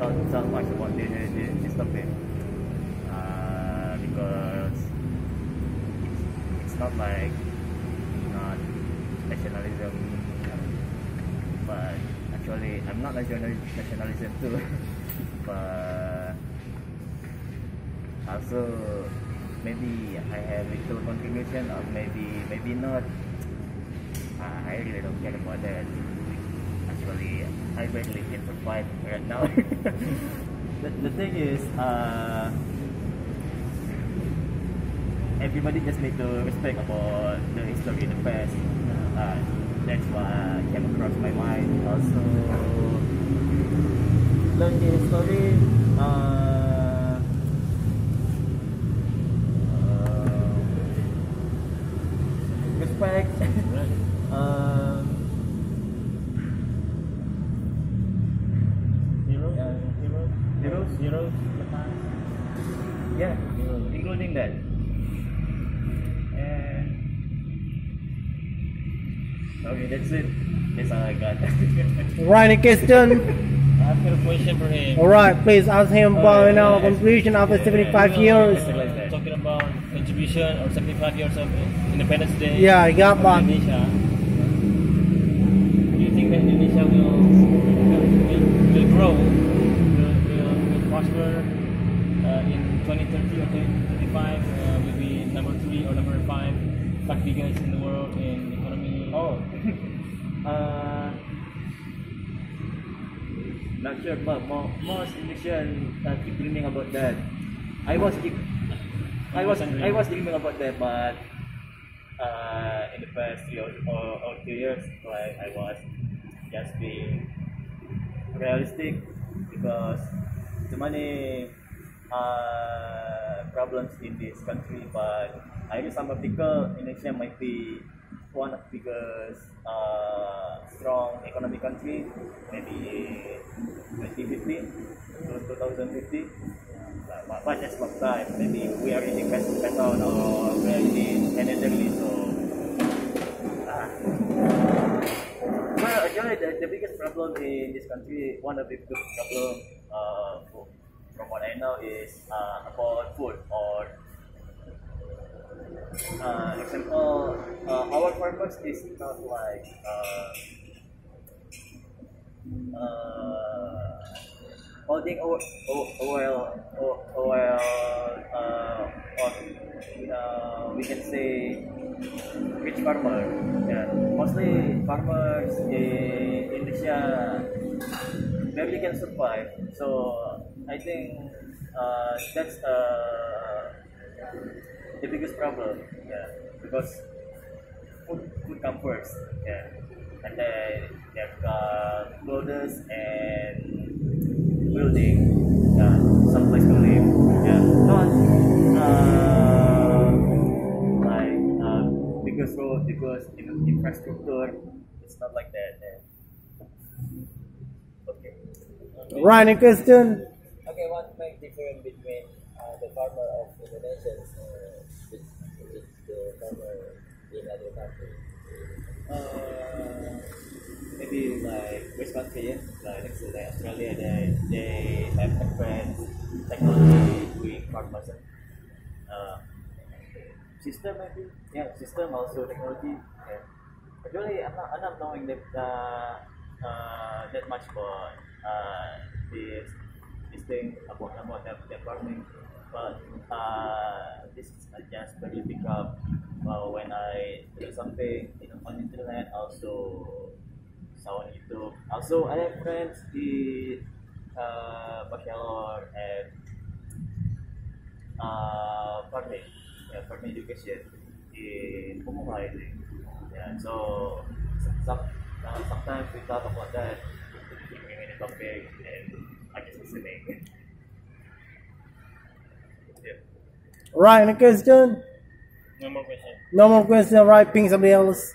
talk much about this topic because it's not like not nationalism, but actually I'm not nationalism too, but also maybe I have little contribution or maybe not. I really don't care about that. Actually, I barely can survive right now. The thing is, everybody just need to respect about the history in the past. That's what came across my mind. Also, learn the history. Respect. Heroes. Yeah, including that. Okay, that's it. That's all I got. Right, any question? I have a question for him. Alright, please ask him about contribution after 75 years. Talking about contribution or 75 years of Independence Day. Yeah, I got one. Indonesia. Do you think that Indonesia will grow, will prosper in 2030 or 2035? Will be number 3 or number 5 biggest in the world in economy? Oh, not sure, but most Indonesian keep dreaming about that. I was dreaming about that, but in the past 3 or 2 years, like I was just being realistic because the money problems in this country, but I know some article Indonesia might be one of the biggest strong economic country, maybe 2050 to 2050. But that's what time. Maybe we are in best on or we are in Canadian, so well, actually the biggest problem in this country, one of the biggest problem from what I know is about food or example, our farmers is not like holding oil we can say rich farmer. Yeah, mostly farmers in Indonesia barely can survive. So I think that's the biggest problem. Yeah, because food comes first. Yeah, and then they've got clothes and building, some place to live. Yeah, not like biggest road, because infrastructure. It's not like that. Okay. Right, any question? Okay, what makes difference between the farmer of Indonesia with the farmer in other countries? Maybe like West country, like next to like Australia, they have advanced technology doing farmers. System maybe, yeah, system also technology. Yeah. Actually, I'm not knowing that that much about this thing about that farming, but this is just very pick up when I do something on internet, also saw on YouTube. Also, I have friends in bachelor and farming education in Pemuda, I think. Yeah, so sometimes we talk about that, giving me the topic, and I just listening. Yeah. Right, any question? No more question. No more question, right? Ping somebody else.